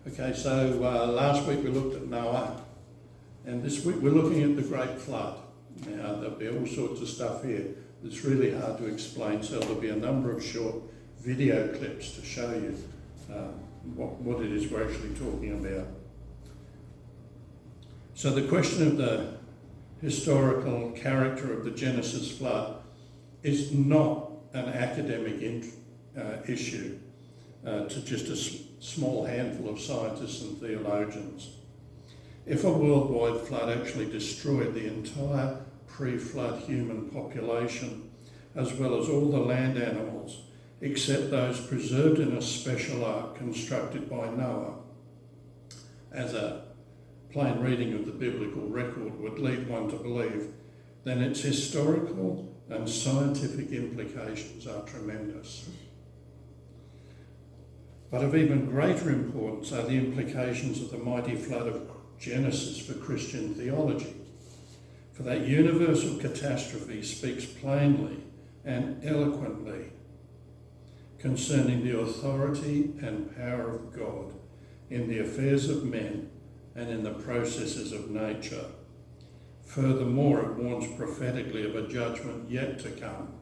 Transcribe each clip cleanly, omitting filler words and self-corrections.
Okay, so last week we looked at Noah, and this week we're looking at the Great Flood. Now, there'll be all sorts of stuff here that's really hard to explain, so there'll be a number of short video clips to show you what it is we're actually talking about. So the question of the historical character of the Genesis flood is not an academic issue to just a small handful of scientists and theologians. If a worldwide flood actually destroyed the entire pre-flood human population, as well as all the land animals, except those preserved in a special ark constructed by Noah, as a plain reading of the biblical record would lead one to believe, then its historical and scientific implications are tremendous. But of even greater importance are the implications of the mighty flood of Genesis for Christian theology. For that universal catastrophe speaks plainly and eloquently concerning the authority and power of God in the affairs of men and in the processes of nature. Furthermore, it warns prophetically of a judgment yet to come,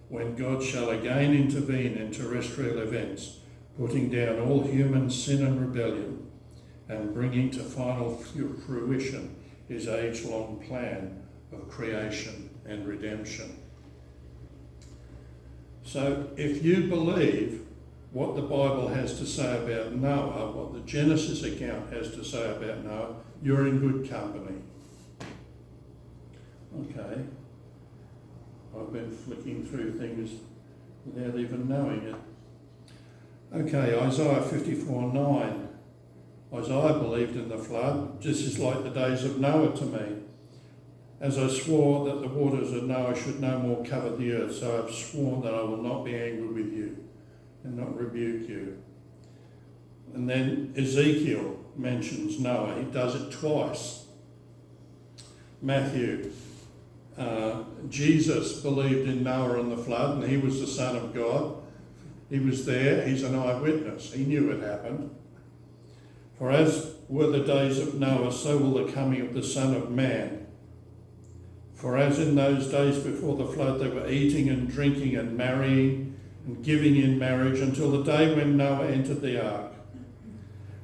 when God shall again intervene in terrestrial events, putting down all human sin and rebellion, and bringing to final fruition his age-long plan of creation and redemption. So if you believe what the Bible has to say about Noah, what the Genesis account has to say about Noah, you're in good company. Okay, I've been flicking through things without even knowing it. Okay, Isaiah 54:9. Isaiah believed in the flood, just as like the days of Noah to me. As I swore that the waters of Noah should no more cover the earth, so I have sworn that I will not be angry with you and not rebuke you. And then Ezekiel mentions Noah. He does it twice. Matthew, Jesus believed in Noah and the flood, and he was the Son of God. He was there. He's an eyewitness. He knew it happened. For as were the days of Noah, so will the coming of the Son of Man. For as in those days before the flood they were eating and drinking and marrying and giving in marriage until the day when Noah entered the ark.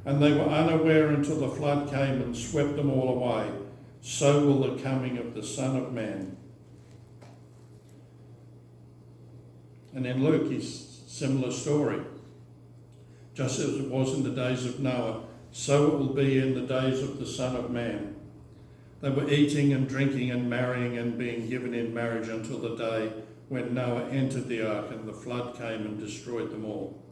And they were unaware until the flood came and swept them all away. So will the coming of the Son of Man. And in Luke, it's a similar story. Just as it was in the days of Noah, so it will be in the days of the Son of Man. They were eating and drinking and marrying and being given in marriage until the day when Noah entered the ark and the flood came and destroyed them all.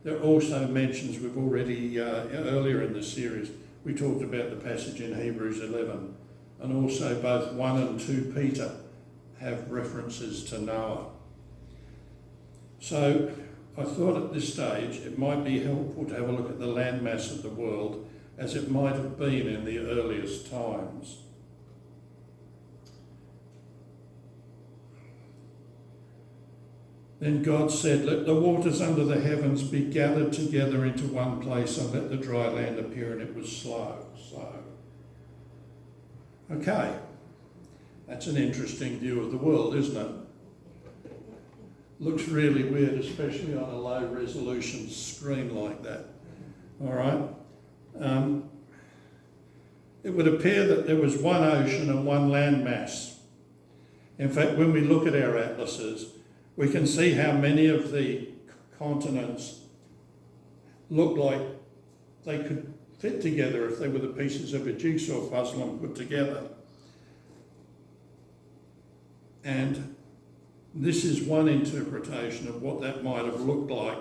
There are also mentions we've already, earlier in the series, we talked about the passage in Hebrews 11, and also both 1 and 2 Peter have references to Noah. So I thought at this stage it might be helpful to have a look at the landmass of the world as it might have been in the earliest times. Then God said, "Let the waters under the heavens be gathered together into one place, and let the dry land appear," and it was slow. Okay, that's an interesting view of the world, isn't it? Looks really weird, especially on a low resolution screen like that. All right. It would appear that there was one ocean and one land mass. In fact, when we look at our atlases, we can see how many of the continents look like they could fit together if they were the pieces of a jigsaw puzzle and put together. And this is one interpretation of what that might have looked like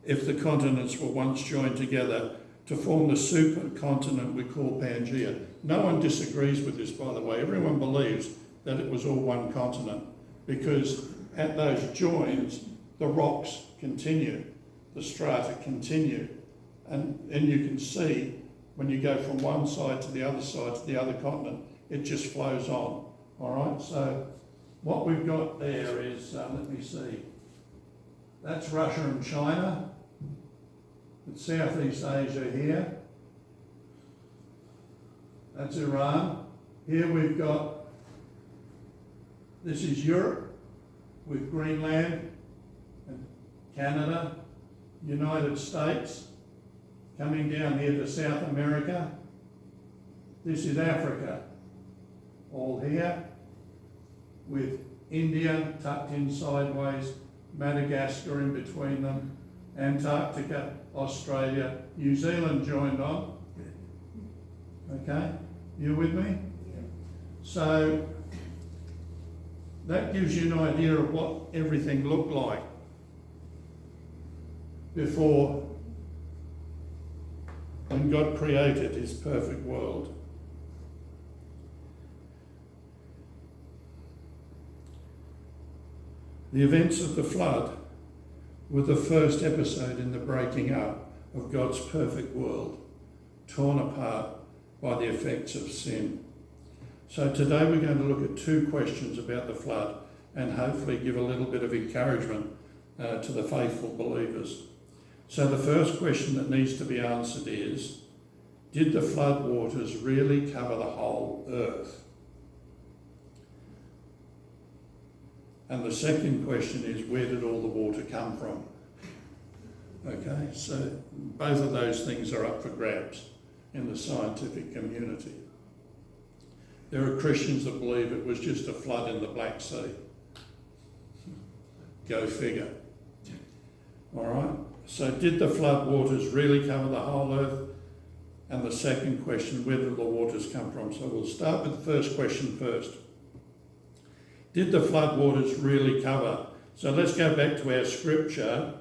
if the continents were once joined together to form the supercontinent we call Pangaea. No one disagrees with this, by the way. Everyone believes that it was all one continent because at those joins, the rocks continue, the strata continue. And you can see when you go from one side to the other side to the other continent, it just flows on. All right, so what we've got there is, let me see, that's Russia and China. It's Southeast Asia here. That's Iran. Here we've got, this is Europe with Greenland and Canada, United States, coming down here to South America. This is Africa, all here, with India tucked in sideways, Madagascar in between them, Antarctica, Australia, New Zealand joined on. Okay, you with me? Yeah. So that gives you an idea of what everything looked like before, when God created his perfect world. The events of the flood were the first episode in the breaking up of God's perfect world, torn apart by the effects of sin. So today we're going to look at two questions about the flood and hopefully give a little bit of encouragement to the faithful believers. So the first question that needs to be answered is, did the flood waters really cover the whole earth? And the second question is, where did all the water come from? Okay, so both of those things are up for grabs in the scientific community. There are Christians that believe it was just a flood in the Black Sea. Go figure. All right, so did the flood waters really cover the whole earth? And the second question, where did the waters come from? So we'll start with the first question first. Did the flood waters really cover? So let's go back to our scripture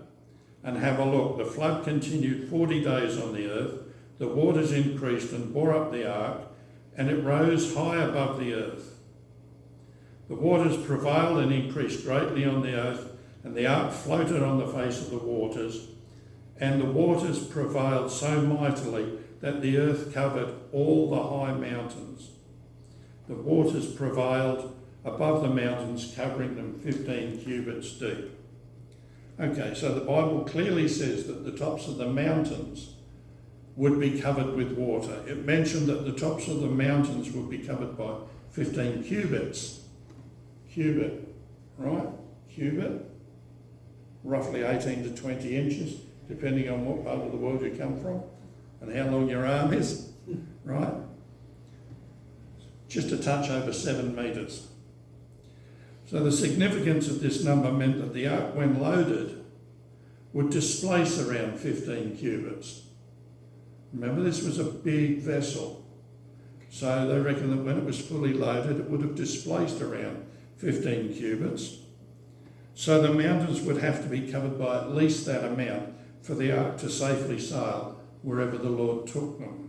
and have a look. The flood continued 40 days on the earth. The waters increased and bore up the ark, and it rose high above the earth. The waters prevailed and increased greatly on the earth, and the ark floated on the face of the waters. And the waters prevailed so mightily that the earth covered all the high mountains. The waters prevailed above the mountains, covering them 15 cubits deep. Okay, so the Bible clearly says that the tops of the mountains would be covered with water. It mentioned that the tops of the mountains would be covered by 15 cubits. Cubit, right? Cubit, roughly 18 to 20 inches, depending on what part of the world you come from and how long your arm is, right? Just a touch over 7 metres. So the significance of this number meant that the ark, when loaded, would displace around 15 cubits. Remember, this was a big vessel. So they reckon that when it was fully loaded, it would have displaced around 15 cubits. So the mountains would have to be covered by at least that amount for the ark to safely sail wherever the Lord took them.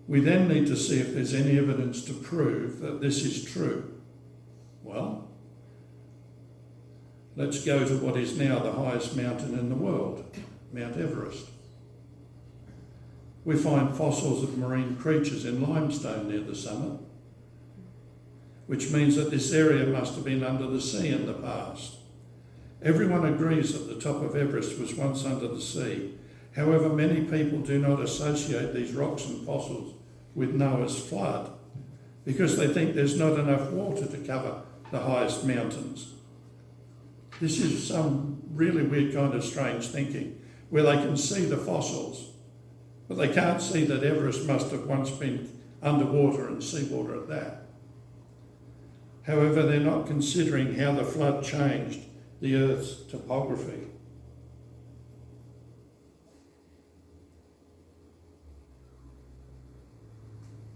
We then need to see if there's any evidence to prove that this is true. Well, let's go to what is now the highest mountain in the world, Mount Everest. We find fossils of marine creatures in limestone near the summit, which means that this area must have been under the sea in the past. Everyone agrees that the top of Everest was once under the sea. However, many people do not associate these rocks and fossils with Noah's flood because they think there's not enough water to cover the highest mountains. This is some really weird kind of strange thinking where they can see the fossils, but they can't see that Everest must have once been underwater and seawater at that. However, they're not considering how the flood changed the Earth's topography.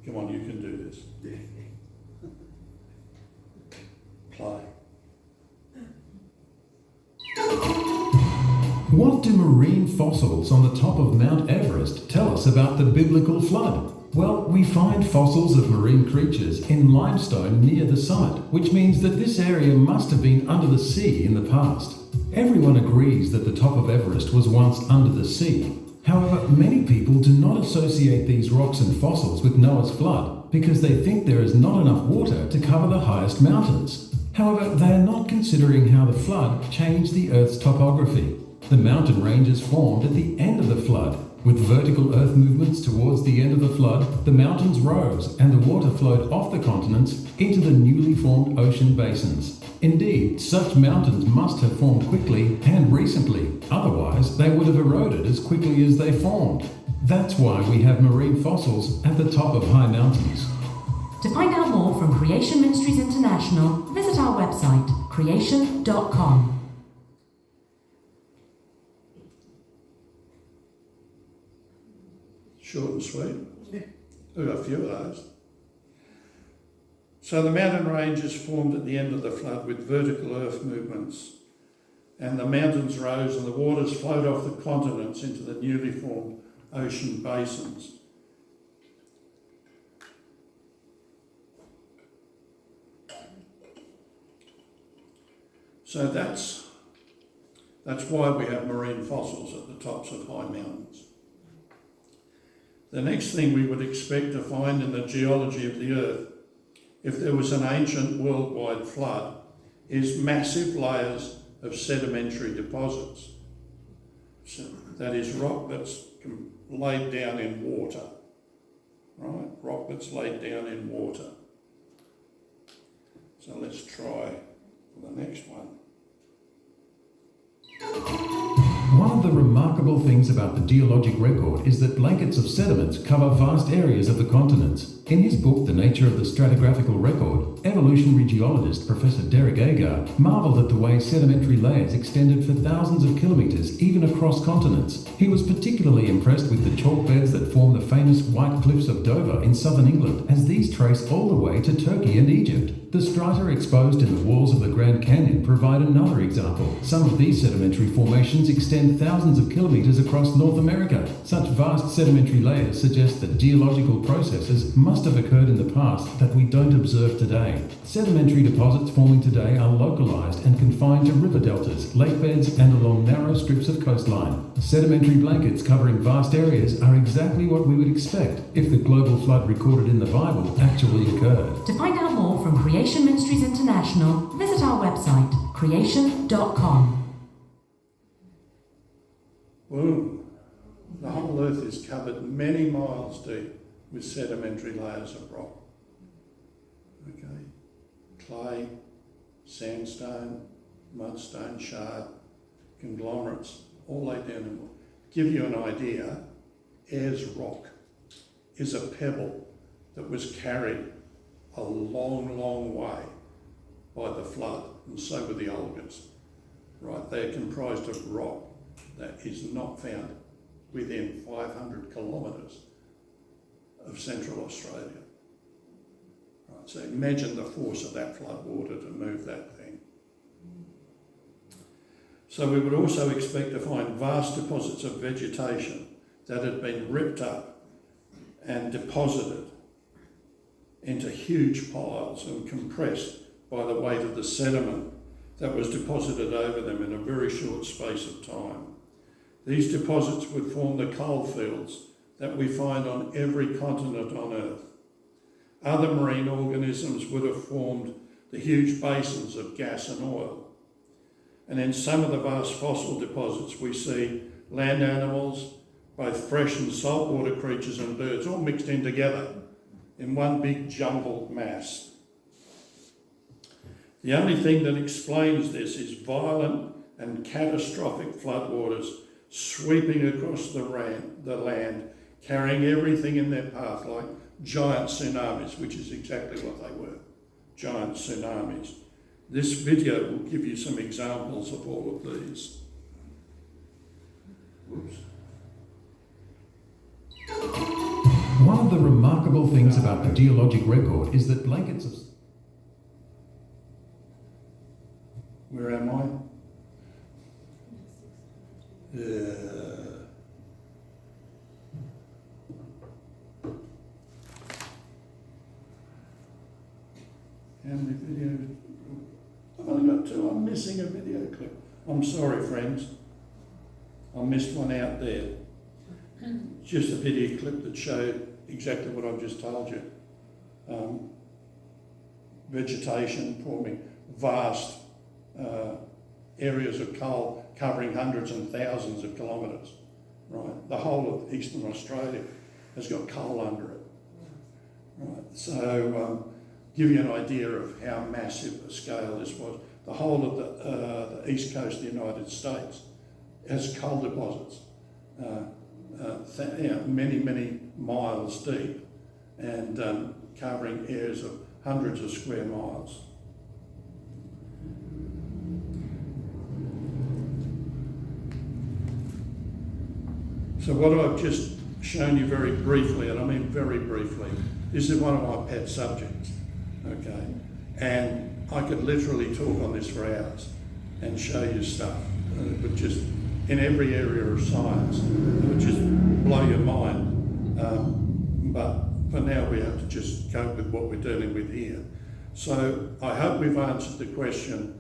Come on, you can do this. Play. What do marine fossils on the top of Mount Everest tell us about the biblical flood? Well, we find fossils of marine creatures in limestone near the summit, which means that this area must have been under the sea in the past. Everyone agrees that the top of Everest was once under the sea. However, many people do not associate these rocks and fossils with Noah's flood because they think there is not enough water to cover the highest mountains. However, they are not considering how the flood changed the Earth's topography. The mountain ranges formed at the end of the flood. With vertical earth movements towards the end of the flood, the mountains rose and the water flowed off the continents into the newly formed ocean basins. Indeed, such mountains must have formed quickly and recently, otherwise they would have eroded as quickly as they formed. That's why we have marine fossils at the top of high mountains. To find out more from Creation Ministries International, visit our website, creation.com. Short and sweet. We've got a few of those. So the mountain ranges formed at the end of the flood with vertical earth movements, and the mountains rose and the waters flowed off the continents into the newly formed ocean basins. So that's why we have marine fossils at the tops of high mountains. The next thing we would expect to find in the geology of the Earth, if there was an ancient worldwide flood, is massive layers of sedimentary deposits. So that is rock that's laid down in water, right? Rock that's laid down in water. So let's try for the next one. One of the remarkable things about the geologic record is that blankets of sediments cover vast areas of the continents. In his book, The Nature of the Stratigraphical Record, evolutionary geologist Professor Derek Agar marveled at the way sedimentary layers extended for thousands of kilometres, even across continents. He was particularly impressed with the chalk beds that form the famous White Cliffs of Dover in southern England, as these trace all the way to Turkey and Egypt. The strata exposed in the walls of the Grand Canyon provide another example. Some of these sedimentary formations extend thousands of kilometres across North America. Such vast sedimentary layers suggest that geological processes must have occurred in the past that we don't observe today. Sedimentary deposits forming today are localised and confined to river deltas, lake beds and along narrow strips of coastline. Sedimentary blankets covering vast areas are exactly what we would expect if the global flood recorded in the Bible actually occurred. To find out more from Creation Ministries International, visit our website, creation.com. Boom. The whole Earth is covered many miles deep with sedimentary layers of rock. Okay. Clay, sandstone, mudstone, shard, conglomerates, all laid down in water. Give you an idea, Ayers Rock is a pebble that was carried a long, long way by the flood, and so were the Olgas. Right, they are comprised of rock that is not found within 500 kilometres of Central Australia. Right, so imagine the force of that flood water to move that thing. So we would also expect to find vast deposits of vegetation that had been ripped up and deposited into huge piles and compressed by the weight of the sediment that was deposited over them in a very short space of time. These deposits would form the coal fields that we find on every continent on Earth. Other marine organisms would have formed the huge basins of gas and oil. And in some of the vast fossil deposits we see land animals, both fresh and saltwater creatures and birds, all mixed in together in one big jumbled mass. The only thing that explains this is violent and catastrophic floodwaters sweeping across the land, carrying everything in their path like giant tsunamis, which is exactly what they were, giant tsunamis. This video will give you some examples of all of these. Whoops. One of the remarkable things about the geologic record is that blankets of... Where am I? How many videos? I've only got two. I'm missing a video clip. I'm sorry, friends. I missed one out there. It's just a video clip that showed exactly what I've just told you. Vegetation vast areas of coal covering hundreds and thousands of kilometres, right? The whole of eastern Australia has got coal under it, right? So give you an idea of how massive a scale this was. The whole of the east coast of the United States has coal deposits, many, many miles deep, and covering areas of hundreds of square miles. So what I've just shown you very briefly, and I mean very briefly, this is one of my pet subjects, okay? And I could literally talk on this for hours and show you stuff. It would just, in every area of science, it would just blow your mind. But for now, we have to just cope with what we're dealing with here. So I hope we've answered the question,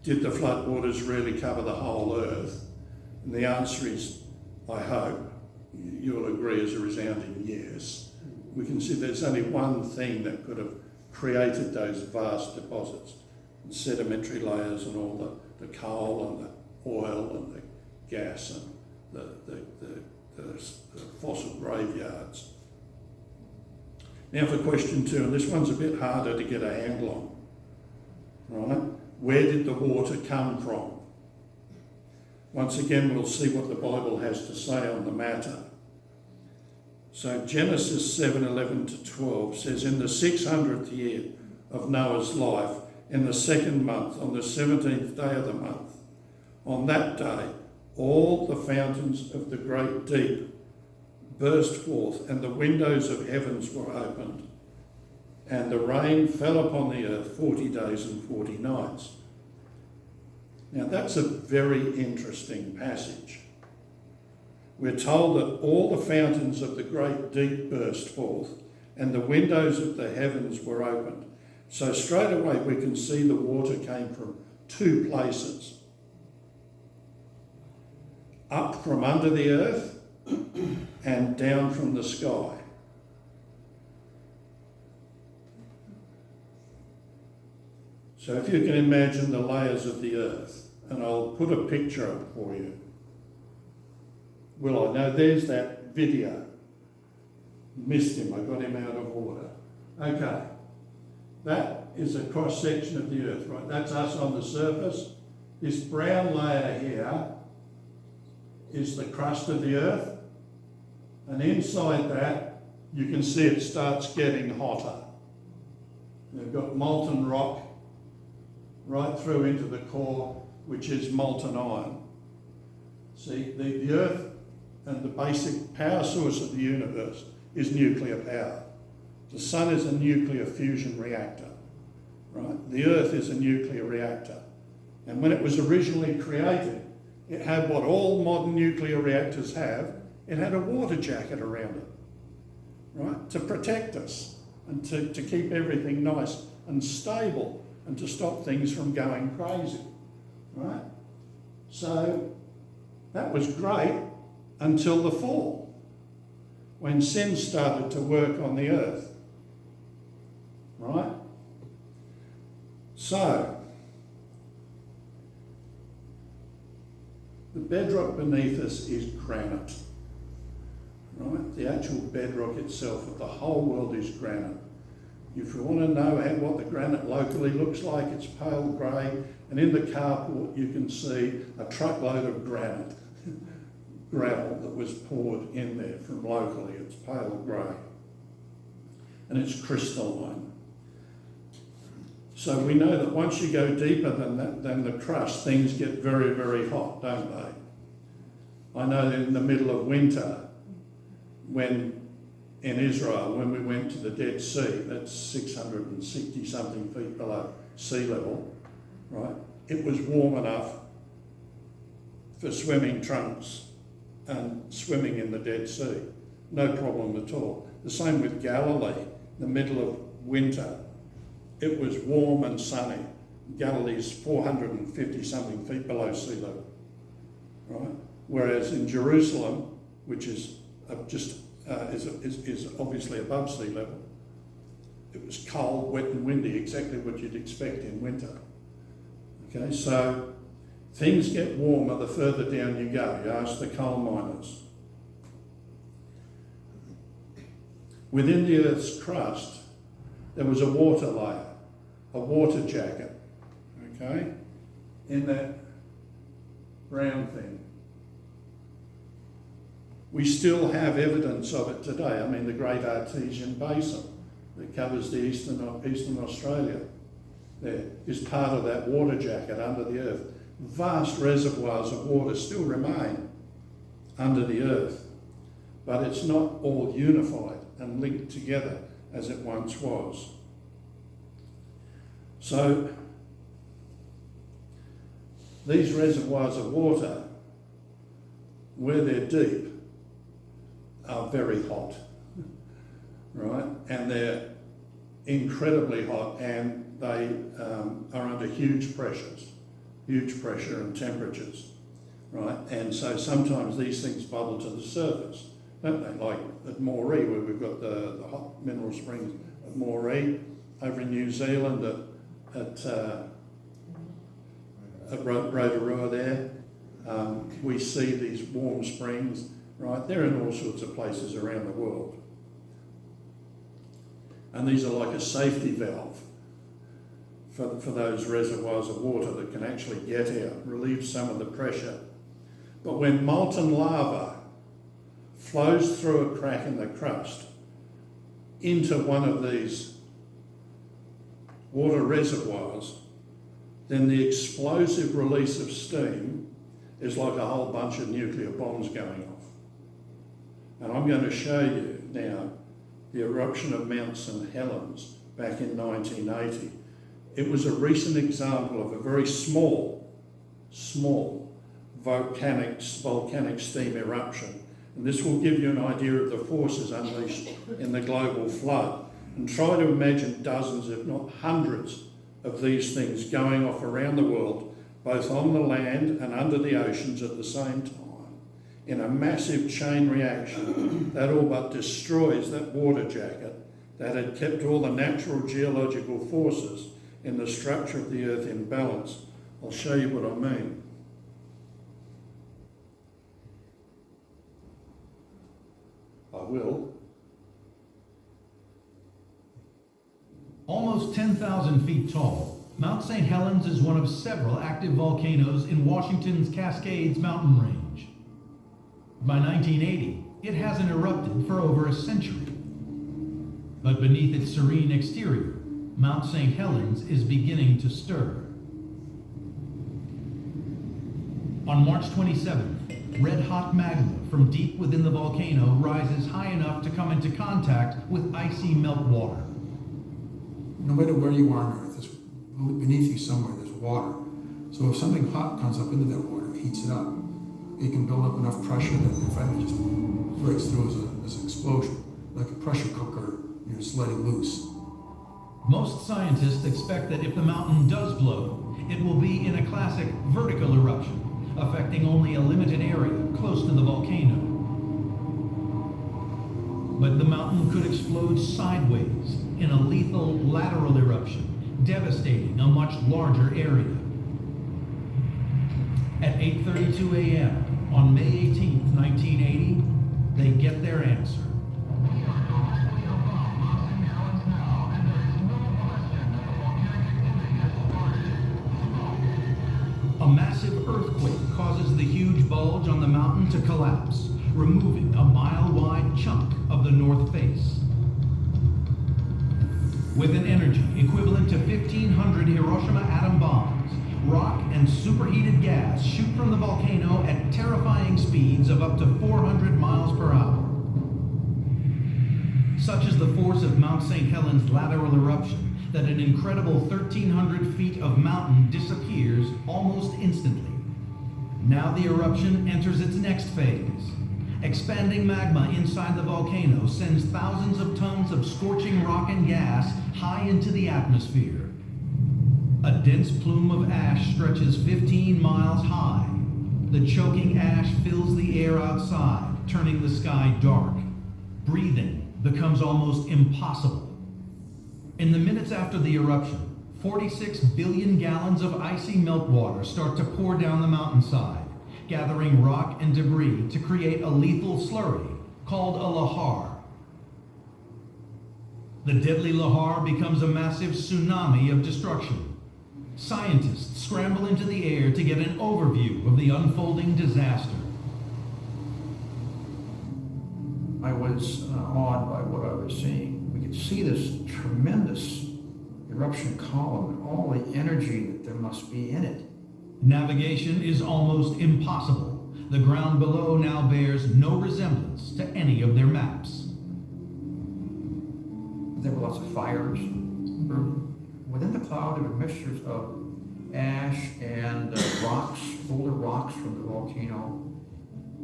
did the floodwaters really cover the whole earth? And the answer is, I hope, you'll agree, is a resounding yes. We can see there's only one thing that could have created those vast deposits, and sedimentary layers and all the coal and the oil and the gas and the fossil graveyards. Now for question 2, and this one's a bit harder to get a handle on, right? Where did the water come from? Once again, we'll see what the Bible has to say on the matter. So Genesis 7:11 to 12 says, in the 600th year of Noah's life, in the 2nd month, on the 17th day of the month, on that day, all the fountains of the great deep burst forth, and the windows of heavens were opened, and the rain fell upon the earth 40 days and 40 nights. Now that's a very interesting passage. We're told that all the fountains of the great deep burst forth, and the windows of the heavens were opened. So straight away we can see the water came from 2 places. Up from under the earth and down from the sky. So if you can imagine the layers of the earth, and I'll put a picture up for you. Will I? Now there's that video. Missed him, I got him out of order. Okay, that is a cross section of the earth, right? That's us on the surface. This brown layer here is the crust of the earth, and inside that you can see it starts getting hotter. They've got molten rock right through into the core, which is molten iron. See, the earth and the basic power source of the universe is nuclear power. The sun is a nuclear fusion reactor, right? The earth is a nuclear reactor. And when it was originally created, it had what all modern nuclear reactors have. It had a water jacket around it, right? To protect us and to keep everything nice and stable and to stop things from going crazy, right? So that was great until the fall, when sin started to work on the earth, right? So the bedrock beneath us is granite, right? The actual bedrock itself of the whole world is granite. If you want to know what the granite locally looks like, it's pale grey, and in the carport you can see a truckload of granite, gravel that was poured in there from locally. It's pale grey, and it's crystalline. So we know that once you go deeper than the crust, things get very, very hot, don't they? I know that in the middle of winter, in Israel, when we went to the Dead Sea, that's 660 something feet below sea level, right? It was warm enough for swimming trunks and swimming in the Dead Sea. No problem at all. The same with Galilee, in the middle of winter. It was warm and sunny. Galilee's 450 something feet below sea level, right? Whereas in Jerusalem, which is is obviously above sea level, it was cold, wet and windy, exactly what you'd expect in winter. Okay, so things get warmer the further down you go. You ask the coal miners. Within the Earth's crust, there was a water layer, a water jacket, okay, in that brown thing. We still have evidence of it today. I mean, the Great Artesian Basin that covers the eastern Australia there is part of that water jacket under the earth. Vast reservoirs of water still remain under the earth, but it's not all unified and linked together as it once was. So these reservoirs of water, where they're deep, are very hot, right? And they're incredibly hot, and they are under huge pressure and temperatures, right? And so sometimes these things bubble to the surface, don't they? Like at Moree, where we've got the hot mineral springs at Moree, over in New Zealand at Rotorua there, we see these warm springs, right? They're in all sorts of places around the world. And these are like a safety valve for those reservoirs of water that can actually get out, relieve some of the pressure. But when molten lava flows through a crack in the crust into one of these water reservoirs, then the explosive release of steam is like a whole bunch of nuclear bombs going off. And I'm going to show you now the eruption of Mount St. Helens back in 1980. It was a recent example of a very small volcanic steam eruption. And this will give you an idea of the forces unleashed in the global flood. And try to imagine dozens, if not hundreds, of these things going off around the world, both on the land and under the oceans at the same time, in a massive chain reaction that all but destroys that water jacket that had kept all the natural geological forces in the structure of the earth in balance. I'll show you what I mean. I will. Almost 10,000 feet tall, Mount St. Helens is one of several active volcanoes in Washington's Cascades mountain range. By 1980, it hasn't erupted for over a century. But beneath its serene exterior, Mount St. Helens is beginning to stir. On March 27th, red-hot magma from deep within the volcano rises high enough to come into contact with icy meltwater. No matter where you are on Earth, there's, beneath you somewhere there's water. So if something hot comes up into that water, it heats it up. It can build up enough pressure that it finally just breaks through as an explosion, like a pressure cooker, you're just letting loose. Most scientists expect that if the mountain does blow, it will be in a classic vertical eruption, affecting only a limited area close to the volcano. But the mountain could explode sideways in a lethal lateral eruption, devastating a much larger area. At 8:32 a.m. on May 18, 1980, they get their answer. A massive earthquake causes the huge bulge on the mountain to collapse, removing a mile-wide chunk of the north face. With an energy equivalent to 1,500 Hiroshima atom bombs, rock and superheated gas shoot from the volcano at terrifying speeds of up to 400 miles per hour. Such is the force of Mount St. Helens' lateral eruption that an incredible 1,300 feet of mountain disappears almost instantly. Now the eruption enters its next phase. Expanding magma inside the volcano sends thousands of tons of scorching rock and gas high into the atmosphere. A dense plume of ash stretches 15 miles high. The choking ash fills the air outside, turning the sky dark. Breathing becomes almost impossible. In the minutes after the eruption, 46 billion gallons of icy meltwater start to pour down the mountainside, gathering rock and debris to create a lethal slurry called a lahar. The deadly lahar becomes a massive tsunami of destruction. Scientists scramble into the air to get an overview of the unfolding disaster. I was awed by what I was seeing. We could see this tremendous eruption column and all the energy that there must be in it. Navigation is almost impossible. The ground below now bears no resemblance to any of their maps. There were lots of fires burning. Within the cloud, there were mixtures of ash and rocks, boulder rocks from the volcano,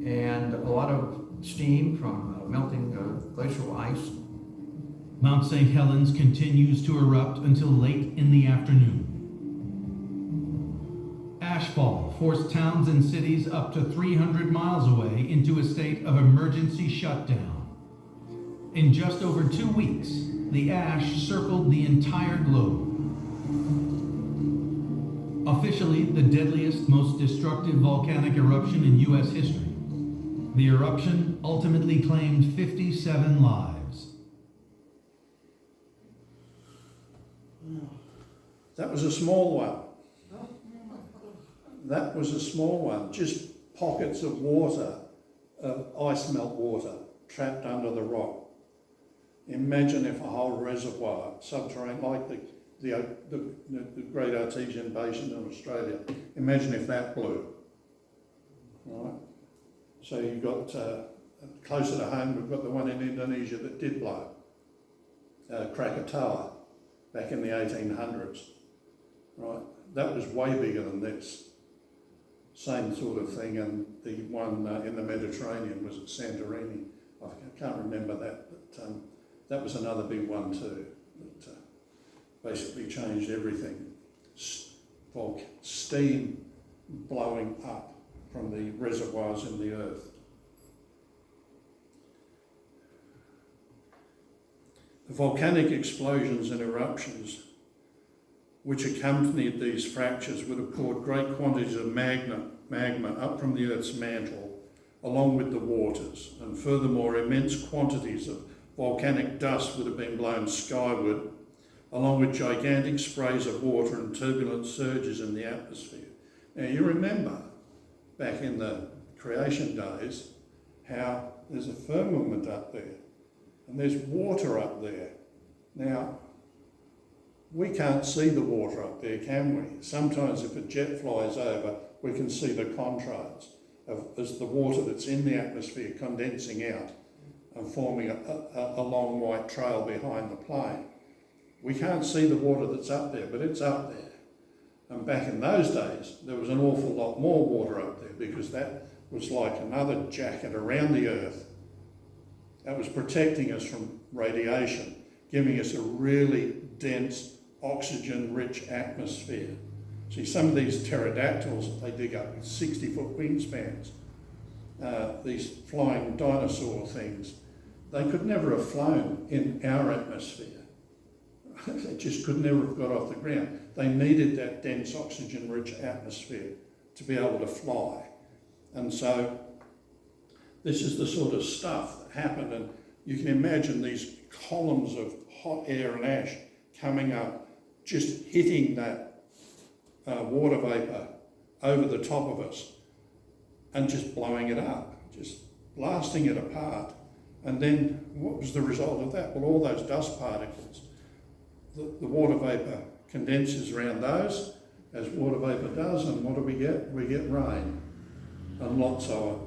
and a lot of steam from melting glacial ice. Mount St. Helens continues to erupt until late in the afternoon. Ashfall forced towns and cities up to 300 miles away into a state of emergency shutdown. In just over 2 weeks, the ash circled the entire globe. Officially the deadliest, most destructive volcanic eruption in U.S. history, the eruption ultimately claimed 57 lives. That was a small one. That was a small one. Just pockets of water, of ice melt water, trapped under the rock. Imagine if a whole reservoir, subterranean, like the Great Artesian Basin in Australia, imagine if that blew. Right? So you've got, closer to home, we've got the one in Indonesia that did blow, Krakatoa, back in the 1800s. Right? That was way bigger than this. Same sort of thing, and the one in the Mediterranean was at Santorini. I can't remember that, but that was another big one too. That basically changed everything. Steam blowing up from the reservoirs in the earth. The volcanic explosions and eruptions which accompanied these fractures would have poured great quantities of magma up from the Earth's mantle, along with the waters, and furthermore immense quantities of volcanic dust would have been blown skyward, along with gigantic sprays of water and turbulent surges in the atmosphere. Now you remember, back in the creation days, how there's a firmament up there, and there's water up there. Now, we can't see the water up there, can we? Sometimes if a jet flies over, we can see the contrast as the water that's in the atmosphere condensing out and forming a long white trail behind the plane. We can't see the water that's up there, but it's up there. And back in those days, there was an awful lot more water up there because that was like another jacket around the Earth that was protecting us from radiation, giving us a really dense, oxygen-rich atmosphere. See, some of these pterodactyls that they dig up with 60-foot wingspans, these flying dinosaur things, they could never have flown in our atmosphere. They just could never have got off the ground. They needed that dense, oxygen-rich atmosphere to be able to fly. And so this is the sort of stuff that happened, and you can imagine these columns of hot air and ash coming up, just hitting that water vapour over the top of us and just blowing it up, just blasting it apart. And then what was the result of that? Well, all those dust particles, the water vapour condenses around those, as water vapour does, and what do we get? We get rain, and lots of it.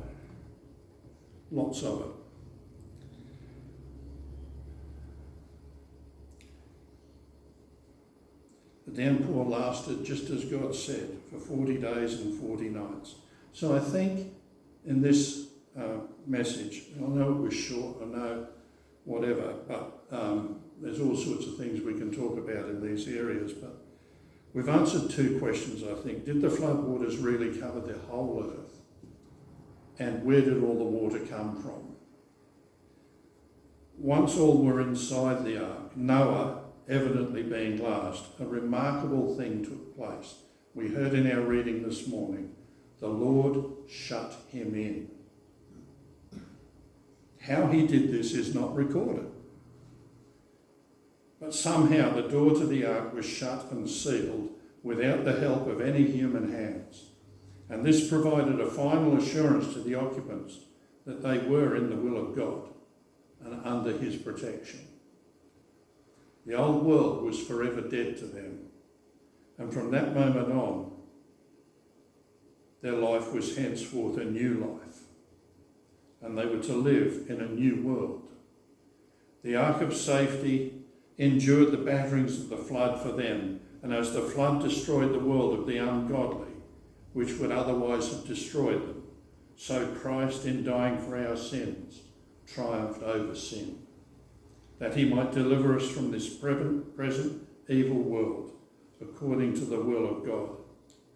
Lots of it. The downpour lasted, just as God said, for 40 days and 40 nights. So I think in this message, I know it was short, I know whatever, but there's all sorts of things we can talk about in these areas, but we've answered two questions, I think. Did the floodwaters really cover the whole earth? And where did all the water come from? Once all were inside the ark, Noah evidently being last, a remarkable thing took place. We heard in our reading this morning, the Lord shut him in. How he did this is not recorded. But somehow the door to the ark was shut and sealed without the help of any human hands. And this provided a final assurance to the occupants that they were in the will of God and under his protection. The old world was forever dead to them. And from that moment on, their life was henceforth a new life. And they were to live in a new world. The ark of safety endured the batterings of the flood for them, and as the flood destroyed the world of the ungodly, which would otherwise have destroyed them, so Christ, in dying for our sins, triumphed over sin, that he might deliver us from this present evil world, according to the will of God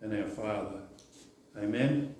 and our Father. Amen.